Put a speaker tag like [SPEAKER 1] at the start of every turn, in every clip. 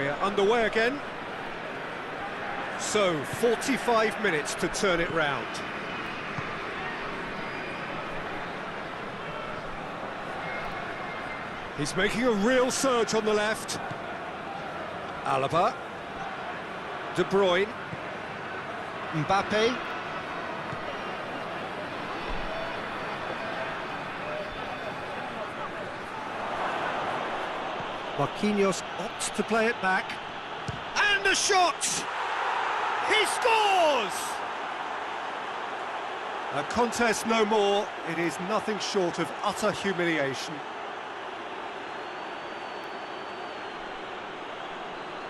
[SPEAKER 1] We're underway again. So, 45 minutes to turn it round. He's making a real surge on the left. Alaba. De Bruyne. Mbappe. Marquinhos opts to play it back. And a shot! He scores! A contest no more. It is nothing short of utter humiliation.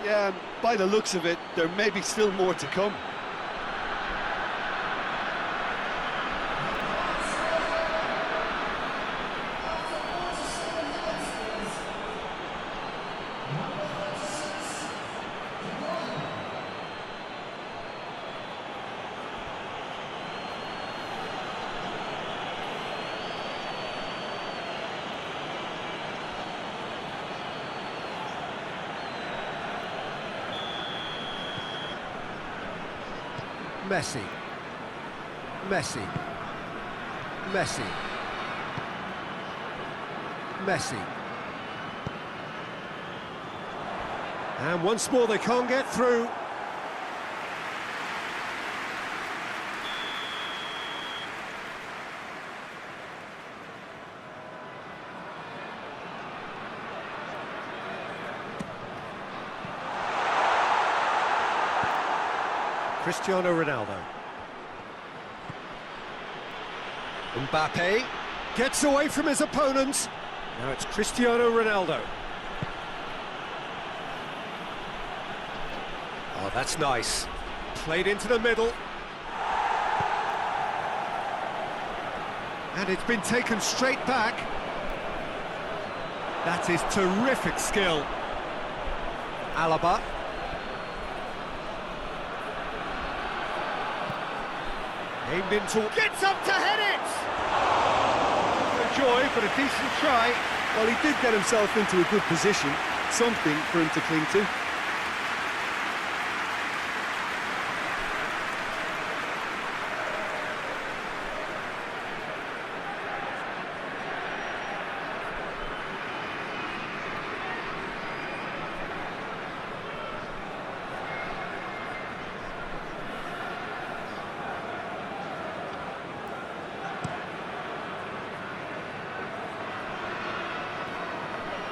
[SPEAKER 2] Yeah, and by the looks of it, there may be still more to come.
[SPEAKER 1] Messi. Messi. Messi. Messi. And once more they can't get through. Cristiano Ronaldo. Mbappe gets away from his opponent. Now it's Cristiano Ronaldo. Oh, that's nice. Played into the middle. And it's been taken straight back. That is terrific skill. Alaba. Aimed into... Gets up to head it! A joy, but a decent try.
[SPEAKER 2] Well, he did get himself into a good position. Something for him to cling to.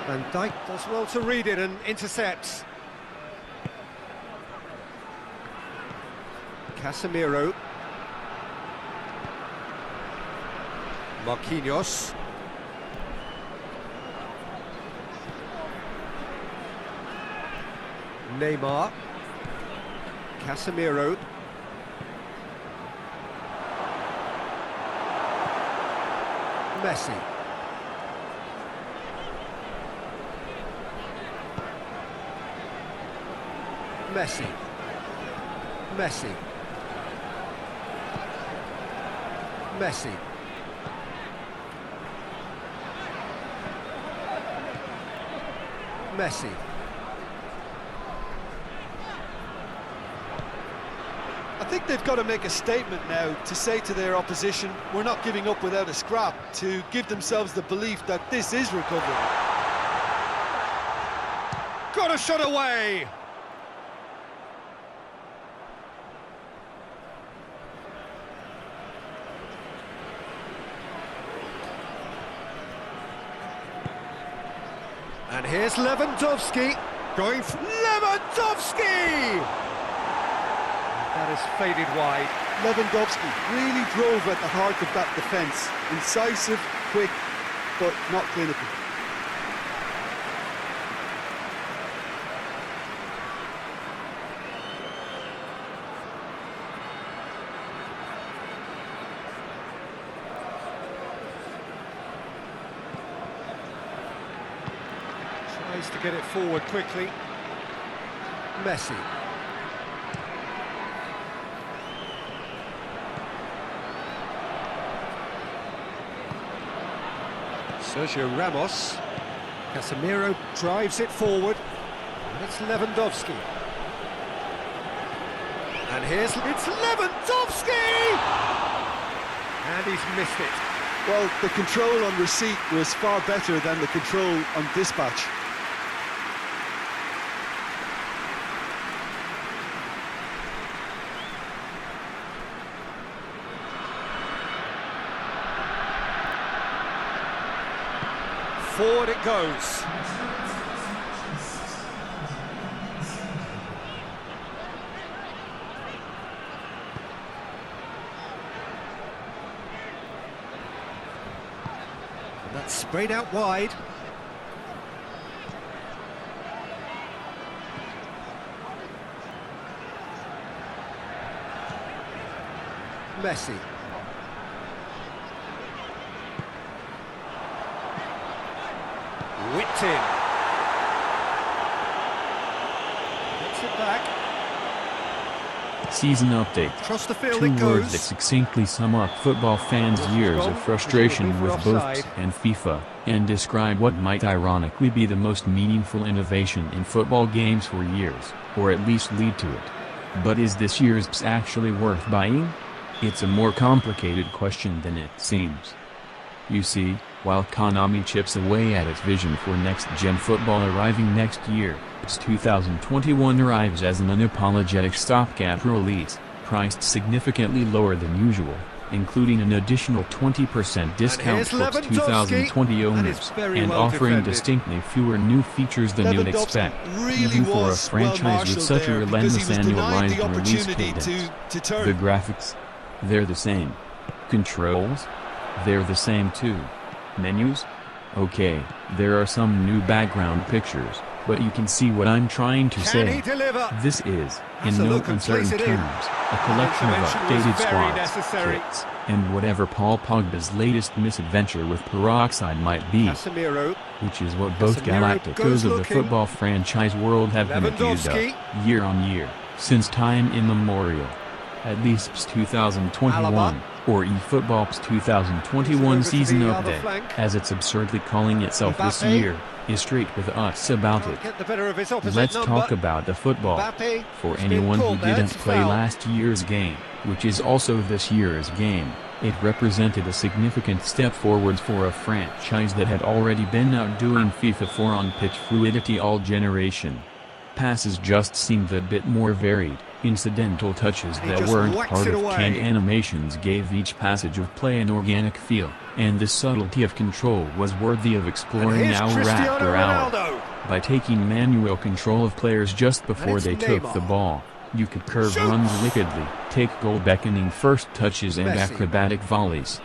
[SPEAKER 1] Van Dijk does well to read it and intercepts. Casemiro. Marquinhos. Neymar. Casemiro. Messi. Messi. Messi. Messi. Messi.
[SPEAKER 2] I think they've got to make a statement now to say to their opposition, we're not giving up without a scrap, to give themselves the belief that this is recovery.
[SPEAKER 1] Got a shot away! And here's Lewandowski, going for Lewandowski! That has faded wide.
[SPEAKER 2] Lewandowski really drove at the heart of that defence. Incisive, quick, but not clinical.
[SPEAKER 1] Tries to get it forward quickly. Messi. Sergio Ramos. Casemiro drives it forward. It's Lewandowski. And it's Lewandowski! And he's missed it.
[SPEAKER 2] Well, the control on receipt was far better than the control on dispatch.
[SPEAKER 1] Forward it goes. And that's sprayed out wide. Messi. Whipped in. Gets it back.
[SPEAKER 3] Season update.
[SPEAKER 1] Across the field
[SPEAKER 3] Two
[SPEAKER 1] it goes.
[SPEAKER 3] words that succinctly sum up football fans' years of frustration with both PS and FIFA, and describe what might ironically be the most meaningful innovation in football games for years, or at least lead to it. But is this year's PS actually worth buying? It's a more complicated question than it seems. You see, while Konami chips away at its vision for next-gen football arriving next year, PS 2021 arrives as an unapologetic stopgap release, priced significantly lower than usual, including an additional 20% discount for PS 2020 owners, and offering distinctly fewer new features than you'd expect, even for a franchise with such a relentless annualized release cadence. The graphics? They're the same. Controls? They're the same too. Menus? Okay, there are some new background pictures, but you can see what I'm trying to say. This is, in no uncertain terms, a collection of updated squads, kits, and whatever Paul Pogba's latest misadventure with peroxide might be, which is what both Galacticos of the football franchise world have been accused of, year on year, since time immemorial. At least PS 2021, or eFootball PS 2021 Season Update, as it's absurdly calling itself this year, is straight with us about it. Let's talk about the football. For anyone who didn't play last year's game, which is also this year's game, it represented a significant step forwards for a franchise that had already been outdoing FIFA for on-pitch fluidity all generation. Passes just seemed a bit more varied. Incidental touches that weren't part of canned animations gave each passage of play an organic feel, and the subtlety of control was worthy of exploring hour after hour. By taking manual control of players just before they took the ball, you could curve runs wickedly, take goal-beckoning first touches and acrobatic volleys.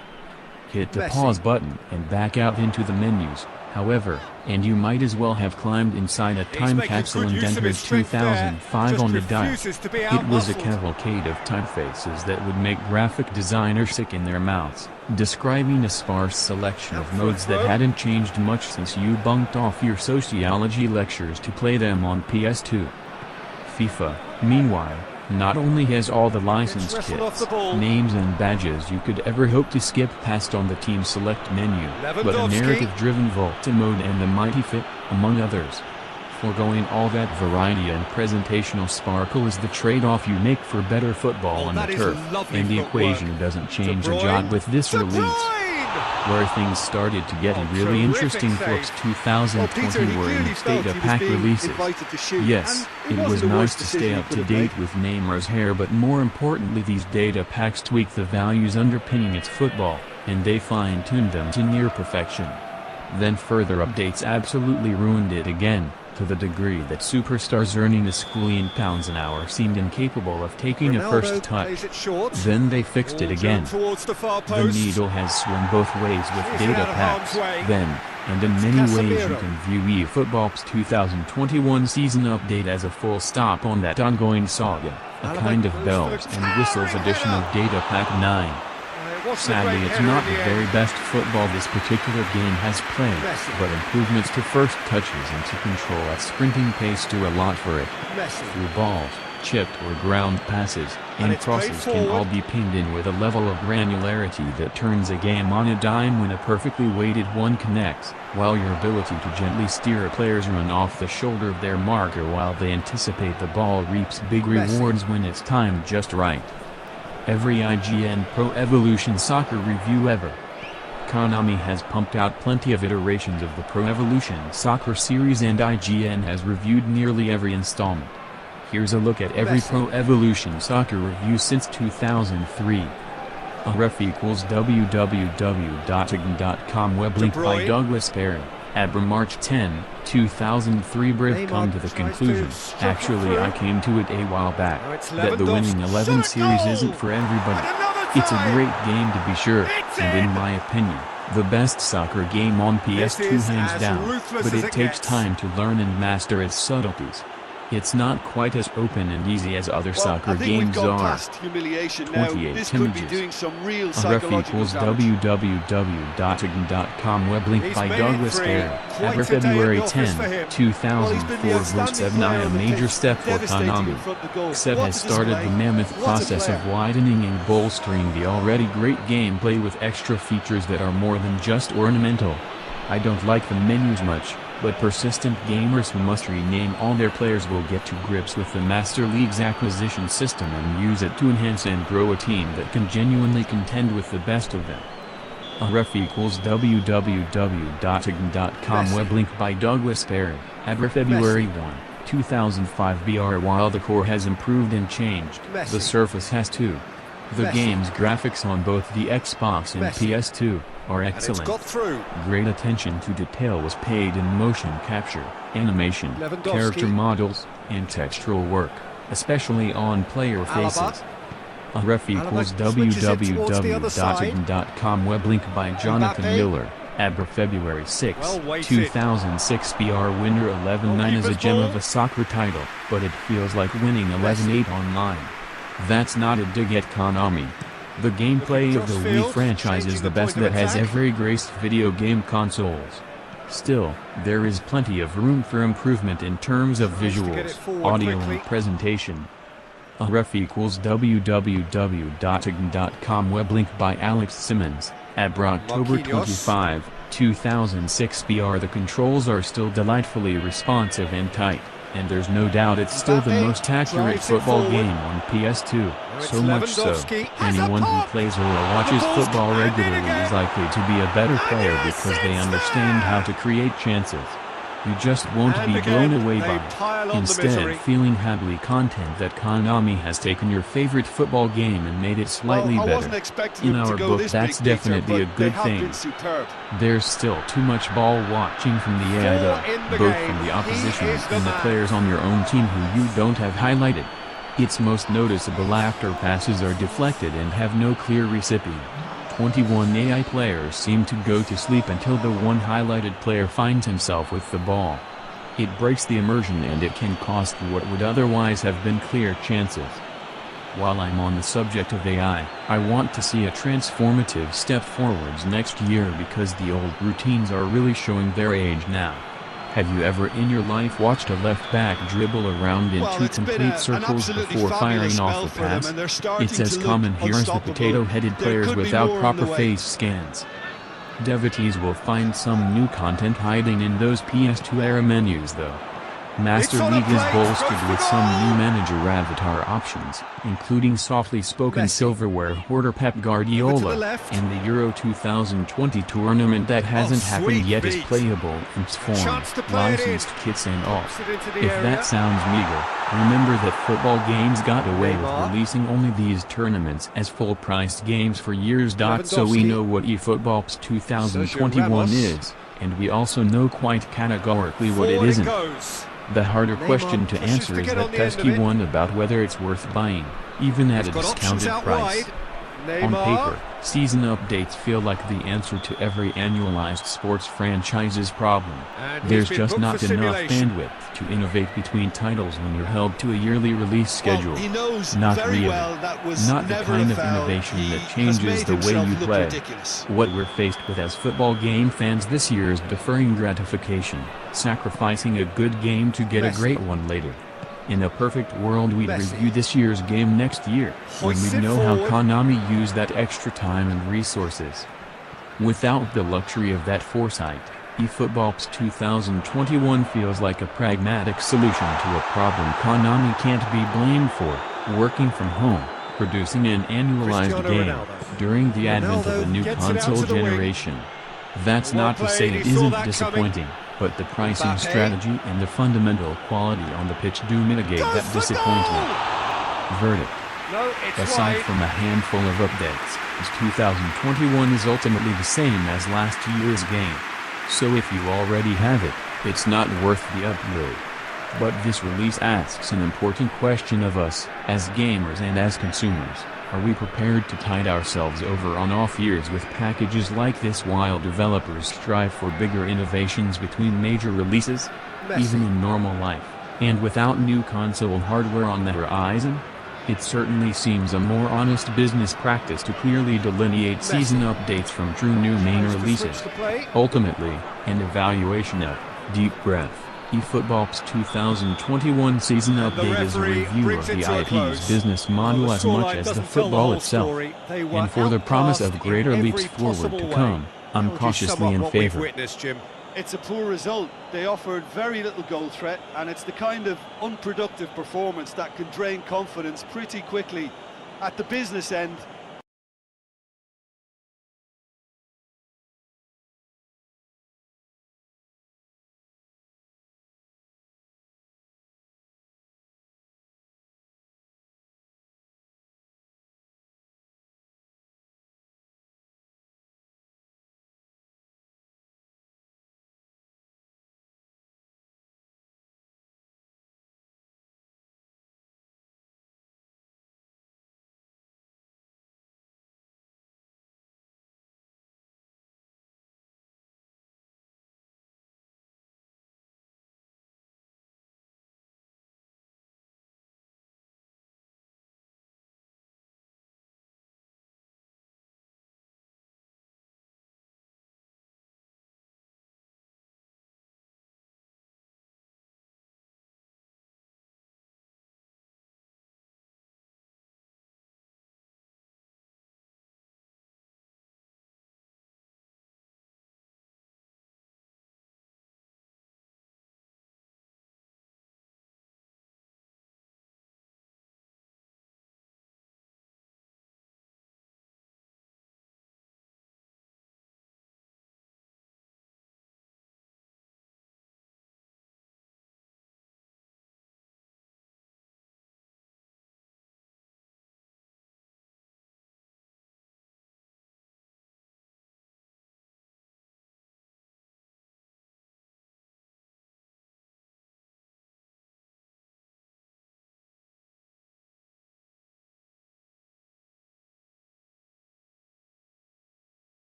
[SPEAKER 3] Hit the pause button and back out into the menus, however, and you might as well have climbed inside a time capsule and entered 2005 on the dial. It was a cavalcade of typefaces that would make graphic designers sick in their mouths, describing a sparse selection of modes that hadn't changed much since you bunked off your sociology lectures to play them on PS2. FIFA, meanwhile, not only has all the license kits, names and badges you could ever hope to skip past on the Team Select menu, but a narrative-driven Volta mode and the Mighty Fit, among others. Foregoing all that variety and presentational sparkle is the trade-off you make for better football on the turf, and the equation doesn't change a jot with this release. Where things started to get really interesting for PS 2020 were in its data pack releases. Yes, it was nice to stay up to date with Neymar's hair, but more importantly these data packs tweak the values underpinning its football, and they fine-tuned them to near perfection. Then further updates absolutely ruined it again, to the degree that superstars earning a squillion pounds an hour seemed incapable of taking a first touch. Then they fixed it again. The needle has swung both ways with data packs, then, and in many ways you can view eFootball PS 2021 Season Update as a full stop on that ongoing saga, a kind of bells and whistles edition of Data Pack 9. Sadly, it's not the very best football this particular game has played, but improvements to first touches and to control at sprinting pace do a lot for it. Through balls, chipped or ground passes, and
[SPEAKER 1] it's played
[SPEAKER 3] crosses can all
[SPEAKER 1] forward.
[SPEAKER 3] be pinged in with a level of granularity that turns a game on a dime when a perfectly weighted one connects, while your ability to gently steer a player's run off the shoulder of their marker while they anticipate the ball reaps big rewards when it's timed just right. Every IGN Pro Evolution Soccer review ever. Konami has pumped out plenty of iterations of the Pro Evolution Soccer series, and IGN has reviewed nearly every installment. Here's a look at every Pro Evolution Soccer review since 2003. A ref equals www.ign.com web link by Douglas Perry. Abra March 10, 2003. Brief come to the conclusion, actually I came to it a while back, that the Winning 11 series isn't for everybody. It's a great game to be sure, and in my opinion, the best soccer game on PS2 hands down, but it takes time to learn and master its subtleties. It's not quite as open and easy as other soccer games are. 28 images. A ref equals www.ign.com web link by Douglas Perry. Abra February 10, 2004. Verse 7. A major step for Konami. XSEV has started the mammoth process of widening and bolstering the already great gameplay with extra features that are more than just ornamental. I don't like the menus much, but persistent gamers who must rename all their players will get to grips with the Master League's acquisition system and use it to enhance and grow a team that can genuinely contend with the best of them. A ref equals www.ign.com web link by Douglas Perry. Abra February 1, 2005. BR. While the core has improved and changed, the surface has too. The game's graphics on both the Xbox and PS2 are excellent. Great attention to detail was paid in motion capture, animation, character models, and textural work, especially on player faces. A ref equals www.ign.com web link by Jonathan Miller. Abra February 6, 2006. BR. Winner 11-9 is a gem of a soccer title, but it feels like winning 11-8 online. That's not a dig at Konami. The gameplay of the Wii franchise is the best that has ever graced video game consoles. Still, there is plenty of room for improvement in terms of visuals, audio and presentation. A ref equals www.ign.com web link by Alex Simmons. Abra October 25, 2006. BR. The controls are still delightfully responsive and tight, and there's no doubt it's still the most accurate football game on PS2, so much so, anyone who plays or watches football regularly is likely to be a better player because they understand how to create chances. You just won't be blown away by it, instead feeling happily content that Konami has taken your favorite football game and made it slightly better. In our book, that's definitely a good thing. There's still too much ball watching from the AI though, both from the opposition and the players on your own team who you don't have highlighted. It's most noticeable after passes are deflected and have no clear recipient. 21 AI players seem to go to sleep until the one highlighted player finds himself with the ball. It breaks the immersion and it can cost what would otherwise have been clear chances. While I'm on the subject of AI, I want to see a transformative step forwards next year because the old routines are really showing their age now. Have you ever in your life watched a left back dribble around in two complete circles before firing off a pass? It's as common here as the potato-headed players without proper face scans. Devotees will find some new content hiding in those PS2-era menus though. Master League is bolstered with some new manager avatar options, including softly spoken silverware hoarder Pep Guardiola, and the Euro 2020 tournament that hasn't happened yet is playable in its form, licensed kits and all. If that sounds meager, remember that football games got away with releasing only these tournaments as full-priced games for years. So we know what eFootball 2021 is, and we also know quite categorically what it isn't. The harder question to answer is that pesky one about whether it's worth buying, even at a discounted price. On paper, season updates feel like the answer to every annualized sports franchise's problem. There's just not enough bandwidth to innovate between titles when you're held to a yearly release schedule. Not really. Not the kind of innovation that changes the way you play. What we're faced with as football game fans this year is deferring gratification, sacrificing a good game to get a great one later. In a perfect world we'd
[SPEAKER 1] Messi.
[SPEAKER 3] review this year's game next year, when
[SPEAKER 1] Hoists
[SPEAKER 3] we'd
[SPEAKER 1] it
[SPEAKER 3] know how
[SPEAKER 1] forward.
[SPEAKER 3] Konami used that extra time and resources. Without the luxury of that foresight, eFootball's 2021 feels like a pragmatic solution to a problem Konami can't be blamed for: working from home, producing an annualized
[SPEAKER 1] Cristiano
[SPEAKER 3] game,
[SPEAKER 1] Ronaldo.
[SPEAKER 3] during the advent of
[SPEAKER 1] Ronaldo
[SPEAKER 3] a new
[SPEAKER 1] gets it out
[SPEAKER 3] console
[SPEAKER 1] to the wing.
[SPEAKER 3] generation. That's
[SPEAKER 1] Well
[SPEAKER 3] not to say
[SPEAKER 1] played,
[SPEAKER 3] it
[SPEAKER 1] he saw
[SPEAKER 3] isn't
[SPEAKER 1] that
[SPEAKER 3] disappointing, but the pricing
[SPEAKER 1] Mbappe.
[SPEAKER 3] strategy and the fundamental quality on the pitch do mitigate
[SPEAKER 1] Goes
[SPEAKER 3] that
[SPEAKER 1] for
[SPEAKER 3] disappointment.
[SPEAKER 1] goal!
[SPEAKER 3] Verdict:
[SPEAKER 1] No, it's
[SPEAKER 3] aside
[SPEAKER 1] wide.
[SPEAKER 3] from a handful of updates, this 2021 is ultimately the same as last year's game. So if you already have it, it's not worth the upgrade. But this release asks an important question of us, as gamers and as consumers. Are we prepared to tide ourselves over on off years with packages like this while developers strive for bigger innovations between major releases?
[SPEAKER 1] Messi.
[SPEAKER 3] Even in normal life, and without new console hardware on the horizon? It certainly seems a more honest business practice to clearly delineate season updates from true new main
[SPEAKER 1] Tries to
[SPEAKER 3] releases.
[SPEAKER 1] switch the play.
[SPEAKER 3] Ultimately, an evaluation of Deep Breath, eFootball's 2021 season
[SPEAKER 1] And the
[SPEAKER 3] update is a
[SPEAKER 1] referee
[SPEAKER 3] review
[SPEAKER 1] brings
[SPEAKER 3] of
[SPEAKER 1] it
[SPEAKER 3] the
[SPEAKER 1] to a
[SPEAKER 3] IP's
[SPEAKER 1] close.
[SPEAKER 3] business model
[SPEAKER 1] Well, the
[SPEAKER 3] as much
[SPEAKER 1] scoreline
[SPEAKER 3] as the
[SPEAKER 1] doesn't tell the
[SPEAKER 3] football
[SPEAKER 1] whole
[SPEAKER 3] itself.
[SPEAKER 1] story. They were
[SPEAKER 3] And for the promise of
[SPEAKER 1] outclassed
[SPEAKER 3] greater
[SPEAKER 1] in
[SPEAKER 3] leaps
[SPEAKER 1] every
[SPEAKER 3] forward
[SPEAKER 1] possible
[SPEAKER 3] to
[SPEAKER 1] way.
[SPEAKER 3] come,
[SPEAKER 1] How
[SPEAKER 3] I'm
[SPEAKER 1] would you sum
[SPEAKER 3] cautiously
[SPEAKER 1] up
[SPEAKER 3] in
[SPEAKER 1] what we've
[SPEAKER 3] favor.
[SPEAKER 1] witnessed, Jim?
[SPEAKER 2] It's a poor result. They offered very little goal threat, and it's the kind of unproductive performance that can drain confidence pretty quickly. At the business end,